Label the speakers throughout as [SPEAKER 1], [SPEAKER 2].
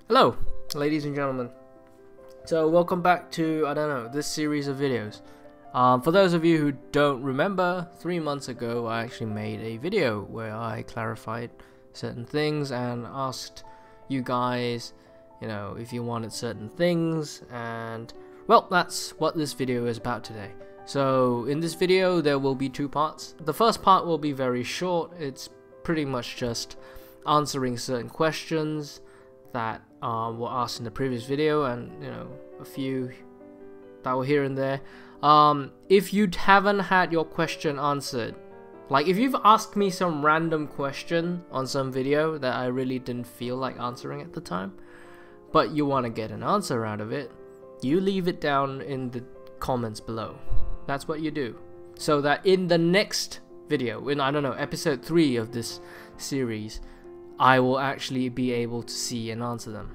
[SPEAKER 1] Hello, ladies and gentlemen. So welcome back to, this series of videos. For those of you who don't remember, 3 months ago I actually made a video where I clarified certain things and asked you guys, if you wanted certain things, and well, that's what this video is about today. So in this video there will be two parts. The first part will be very short. It's pretty much just answering certain questions that were asked in the previous video, and a few that were here and there. If you haven't had your question answered, like if you've asked me some random question on some video that I really didn't feel like answering at the time, but you want to get an answer out of it, you leave it down in the comments below. That's what you do, so that in the next video, in episode 3 of this series, I will actually be able to see and answer them.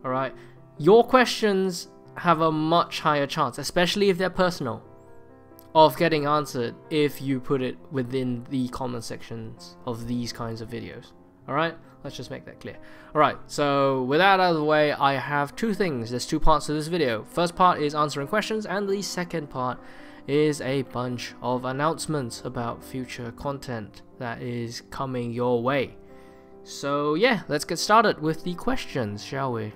[SPEAKER 1] Alright? Your questions have a much higher chance, especially if they're personal, of getting answered if you put it within the comment sections of these kinds of videos. Alright? Let's just make that clear. Alright, so with that out of the way, I have two things. There's two parts to this video. First part is answering questions, and the second part is a bunch of announcements about future content that is coming your way. So yeah, let's get started with the questions, shall we?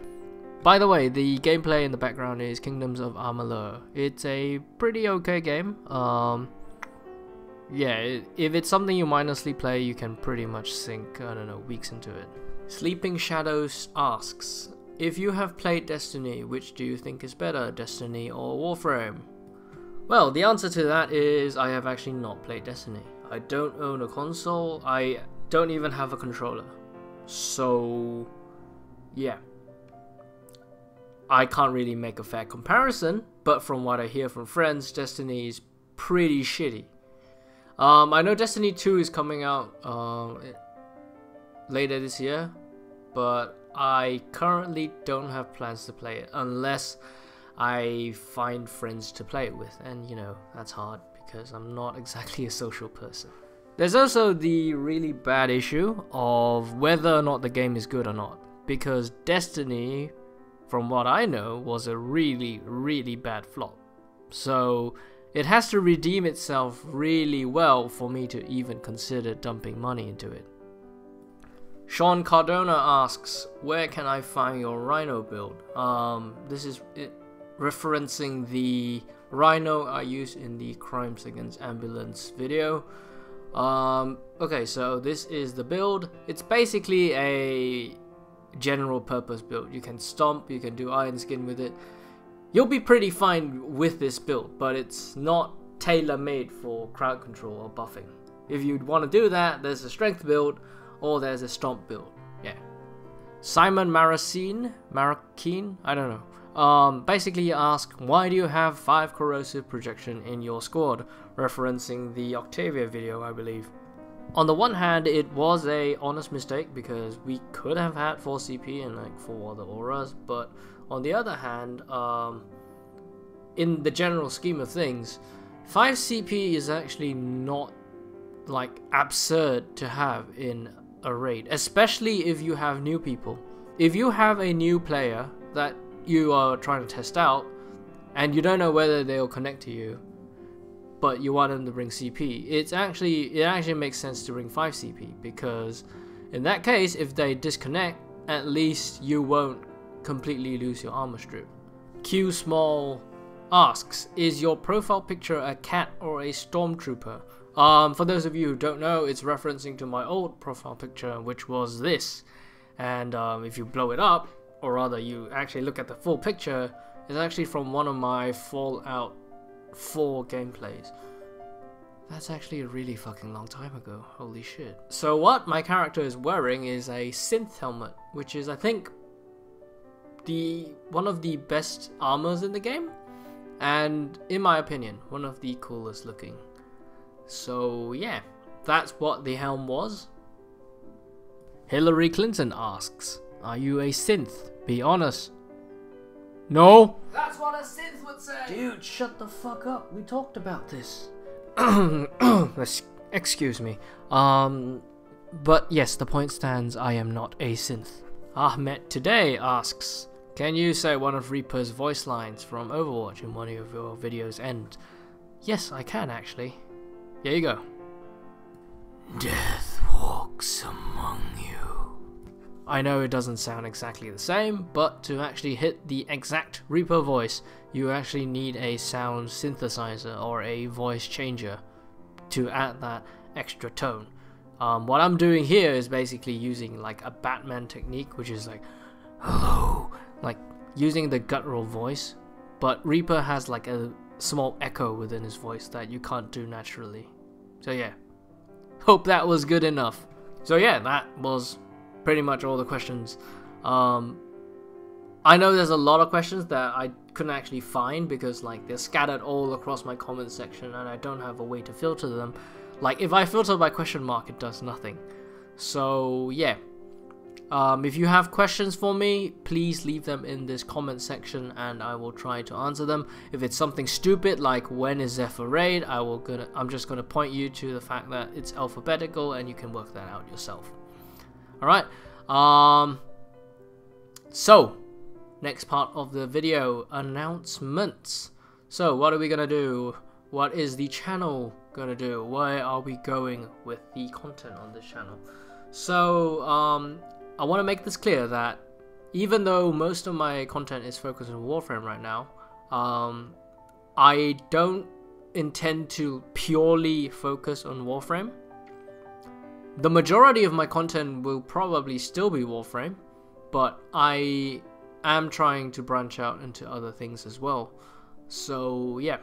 [SPEAKER 1] By the way, the gameplay in the background is Kingdoms of Amalur. It's a pretty okay game. Yeah, if it's something you mindlessly play, you can pretty much sink, weeks into it. Sleeping Shadows asks, if you have played Destiny, which do you think is better, Destiny or Warframe? Well, the answer to that is I have actually not played Destiny. I don't own a console, I don't even have a controller. So, yeah. I can't really make a fair comparison, but from what I hear from friends, Destiny is pretty shitty. I know Destiny 2 is coming out later this year, but I currently don't have plans to play it unless I find friends to play it with, and that's hard because I'm not exactly a social person. There's also the really bad issue of whether or not the game is good or not, because Destiny, from what I know, was a really, really bad flop. So it has to redeem itself really well for me to even consider dumping money into it. Sean Cardona asks, where can I find your Rhino build? This is referencing the Rhino I used in the Crimes Against Ambulance video. Okay, so this is the build. It's basically a general purpose build. You can stomp, you can do iron skin with it. You'll be pretty fine with this build, but it's not tailor-made for crowd control or buffing. If you'd want to do that, there's a strength build or there's a stomp build. Yeah. Simon Maracine, I don't know. Basically ask, why do you have 5 corrosive projection in your squad? Referencing the Octavia video, I believe. On the one hand, it was a honest mistake because we could have had 4 CP and like 4 other auras, but on the other hand, in the general scheme of things, 5 CP is actually not like absurd to have in a raid, especially if you have new people. If you have a new player that you are trying to test out and you don't know whether they'll connect to you, but you want them to bring CP, it actually makes sense to bring 5 CP, because in that case, if they disconnect, at least you won't completely lose your armor strip. Q Small asks, is your profile picture a cat or a stormtrooper? For those of you who don't know, it's referencing to my old profile picture, which was this, and if you blow it up, or rather you actually look at the full picture, it's actually from one of my Fallout 4 gameplays. That's actually a really fucking long time ago, holy shit. So what my character is wearing is a synth helmet, which is, I think, one of the best armors in the game, and in my opinion, one of the coolest looking. So yeah, that's what the helm was. Hillary Clinton asks, are you a synth? Be honest. No. That's what a synth would say. Dude, shut the fuck up. We talked about this. Excuse me. But yes, the point stands. I am not a synth. Ahmed today asks, can you say one of Reaper's voice lines from Overwatch in one of your videos? And yes, I can actually. Here you go. Death walks among you. I know it doesn't sound exactly the same, but to actually hit the exact Reaper voice, you actually need a sound synthesizer or a voice changer to add that extra tone. What I'm doing here is basically using like a Batman technique, which is like, hello, like using the guttural voice, but Reaper has like a small echo within his voice that you can't do naturally. So yeah, hope that was good enough. So yeah, that was pretty much all the questions. I know there's a lot of questions that I couldn't actually find because like they're scattered all across my comment section and I don't have a way to filter them. Like if I filter by question mark, it does nothing. So yeah, if you have questions for me, please leave them in this comment section and I will try to answer them. If it's something stupid like when is Zephyr raid, I'm just gonna point you to the fact that it's alphabetical and you can work that out yourself. Alright, so next part of the video, announcements. So what are we gonna do? What is the channel gonna do? Where are we going with the content on this channel? So I want to make this clear that even though most of my content is focused on Warframe right now, I don't intend to purely focus on Warframe. The majority of my content will probably still be Warframe, but I am trying to branch out into other things as well. So yeah,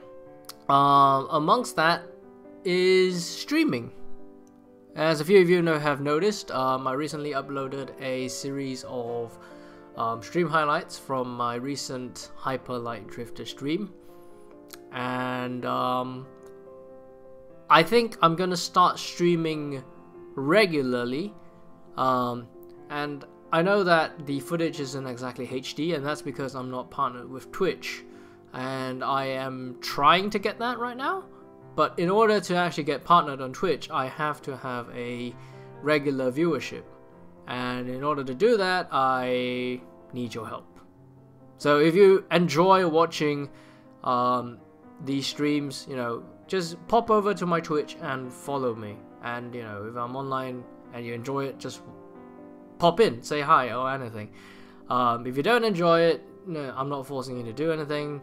[SPEAKER 1] amongst that is streaming. As a few of you have noticed, I recently uploaded a series of stream highlights from my recent Hyper Light Drifter stream, and I think I'm gonna start streaming regularly, and I know that the footage isn't exactly HD, and that's because I'm not partnered with Twitch, and I am trying to get that right now. But in order to actually get partnered on Twitch, I have to have a regular viewership, and in order to do that, I need your help. So if you enjoy watching these streams, you know, just pop over to my Twitch and follow me. And you know, if I'm online and you enjoy it, just pop in, say hi or anything. If you don't enjoy it, no, I'm not forcing you to do anything.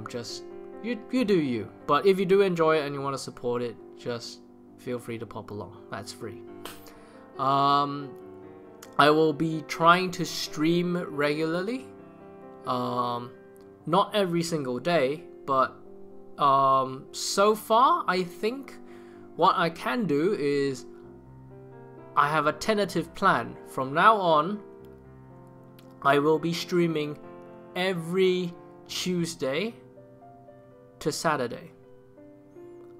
[SPEAKER 1] Just you do you. But if you do enjoy it and you want to support it, just feel free to pop along. That's free. I will be trying to stream regularly. Not every single day, but so far I think what I can do is I have a tentative plan. From now on, I will be streaming every Tuesday to Saturday.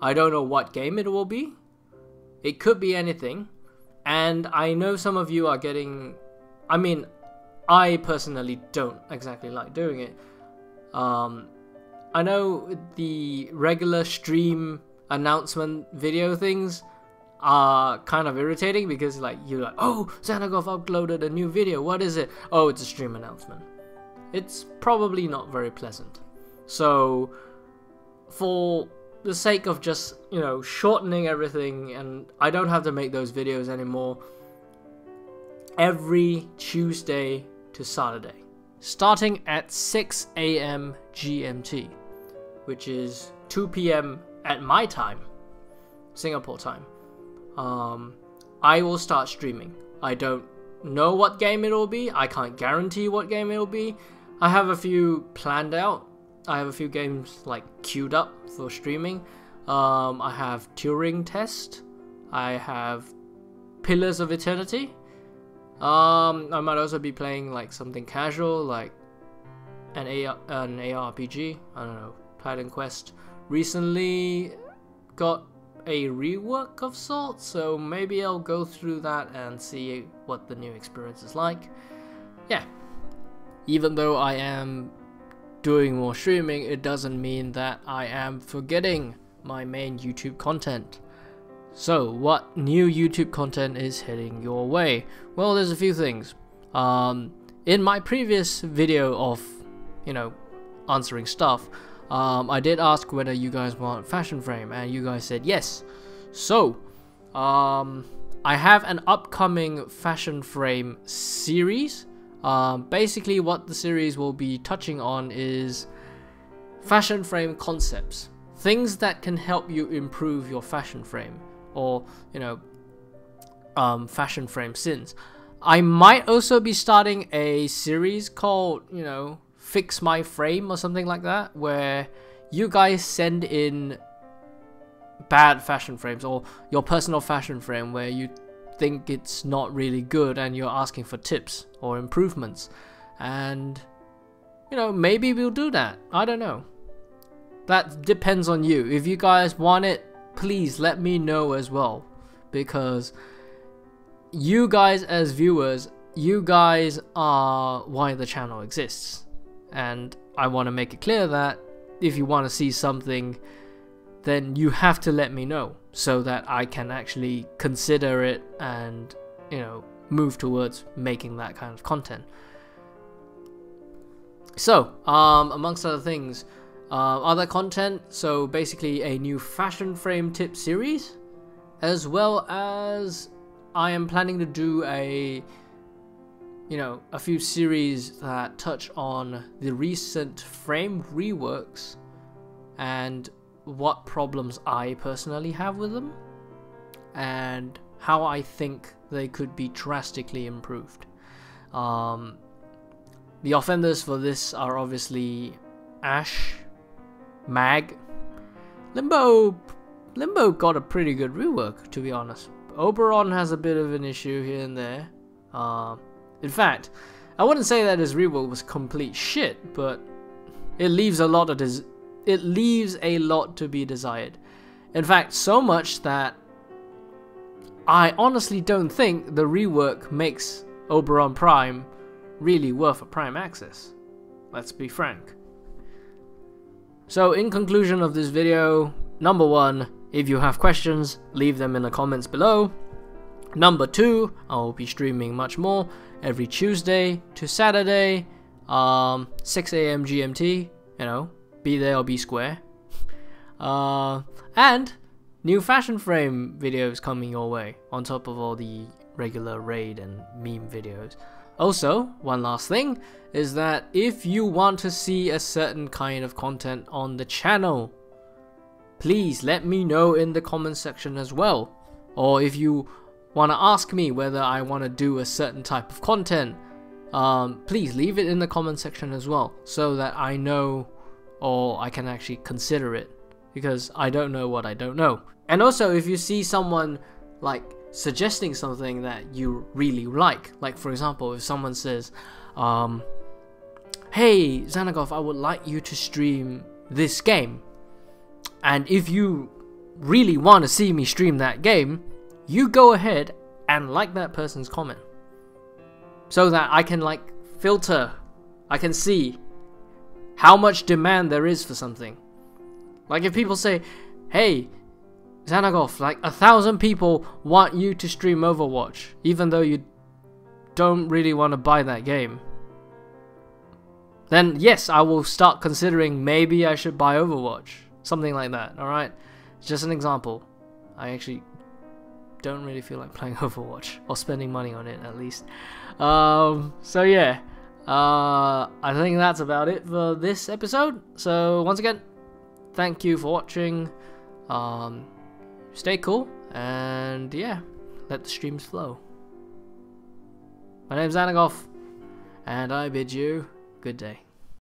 [SPEAKER 1] I don't know what game it will be. It could be anything. And I know some of you are getting... I mean, I personally don't exactly like doing it. I know the regular stream announcement video things are kind of irritating because like you're like, oh, Zanagoth uploaded a new video, what is it? Oh, it's a stream announcement. It's probably not very pleasant. So for the sake of just, you know, shortening everything and I don't have to make those videos anymore, every Tuesday to Saturday, starting at 6 AM GMT, which is 2 PM at my time, Singapore time, I will start streaming. I don't know what game it will be. I can't guarantee what game it will be. I have a few planned out. I have a few games like queued up for streaming. I have Turing Test. I have Pillars of Eternity. I might also be playing like something casual like an ARPG. I don't know, Titan Quest. Recently got a rework of sorts, so maybe I'll go through that and see what the new experience is like. Yeah, even though I am doing more streaming, it doesn't mean that I am forgetting my main YouTube content. So what new YouTube content is heading your way? Well, there's a few things. In my previous video of, answering stuff, I did ask whether you guys want fashion frame, and you guys said yes. So, I have an upcoming fashion frame series. Basically what the series will be touching on is fashion frame concepts. Things that can help you improve your fashion frame, or, fashion frame sins. I might also be starting a series called, Fix My Frame or something like that, where you guys send in bad fashion frames or your personal fashion frame where you think it's not really good and you're asking for tips or improvements. And, maybe we'll do that. I don't know. That depends on you. If you guys want it, please let me know as well, because you guys as viewers, you guys are why the channel exists, and I want to make it clear that if you want to see something, then you have to let me know so that I can actually consider it and, move towards making that kind of content. So, amongst other things, other content, so basically a new fashion frame tip series, as well as I am planning to do a few series that touch on the recent frame reworks and what problems I personally have with them and how I think they could be drastically improved. The offenders for this are obviously Ash, Mag. Limbo got a pretty good rework, to be honest. Oberon has a bit of an issue here and there. In fact, I wouldn't say that his rework was complete shit, but it leaves a lot to be desired. In fact, so much that I honestly don't think the rework makes Oberon Prime really worth a Prime access. Let's be frank. So, in conclusion of this video, number 1, if you have questions, leave them in the comments below. Number 2, I will be streaming much more every Tuesday to Saturday, 6 AM GMT, be there or be square. And new fashion frame videos coming your way, on top of all the regular raid and meme videos. Also, one last thing, is that if you want to see a certain kind of content on the channel, please let me know in the comment section as well. Or if you want to ask me whether I want to do a certain type of content, please leave it in the comment section as well, so that I know, or I can actually consider it, because I don't know what I don't know. And also, if you see someone suggesting something that you really like for example, if someone says, hey Zanagoth, I would like you to stream this game, and if you really want to see me stream that game, you go ahead and like that person's comment, so that I can filter, I can see how much demand there is for something. If people say, hey Zanagoth, 1,000 people want you to stream Overwatch, even though you don't really want to buy that game, then yes, I will start considering maybe I should buy Overwatch. Something like that, alright? It's just an example. I actually don't really feel like playing Overwatch, or spending money on it at least. So yeah, I think that's about it for this episode. So once again, thank you for watching. Stay cool, and yeah, let the streams flow. My name's Zanagoth, and I bid you good day.